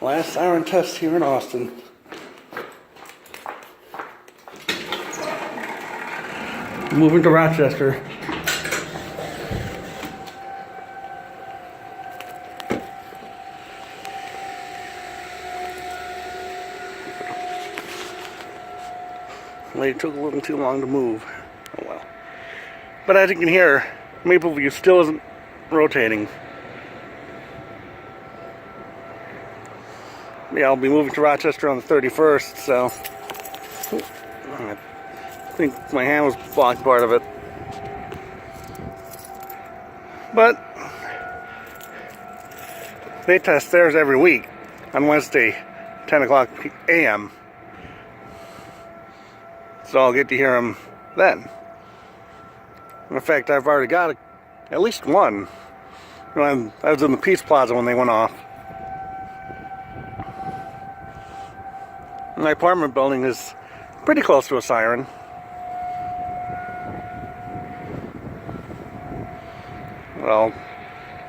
Last siren test here in Austin. Moving to Rochester. It took a little too long to move. Oh well. But as you can hear, Maple View still isn't rotating. Yeah, I'll be moving to Rochester on the 31st, so I think my hand was blocking part of it. But they test theirs every week on Wednesday, 10 o'clock a.m. So I'll get to hear them then. In fact, I've already got at least one. I was in the Peace Plaza when they went off. My apartment building is pretty close to a siren. Well,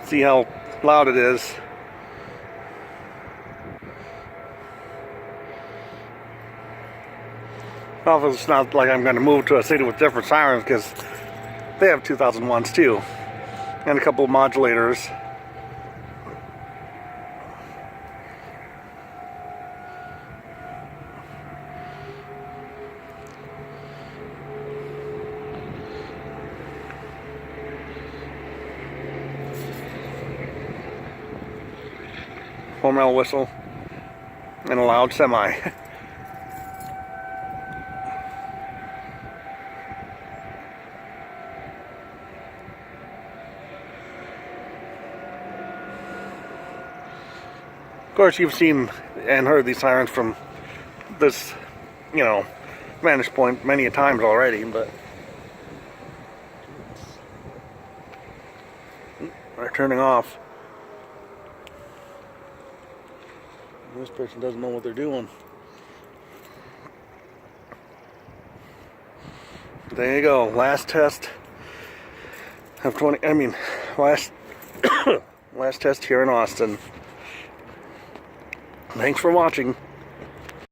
see how loud it is. Well, it's not like I'm going to move to a city with different sirens, because they have 2001s too, and a couple of modulators. Hormel whistle and a loud semi. Of course, you've seen and heard these sirens from this, vantage point many a times already, but they're turning off. This person doesn't know what they're doing. There you go. Last test of last last test here in Austin. Thanks for watching.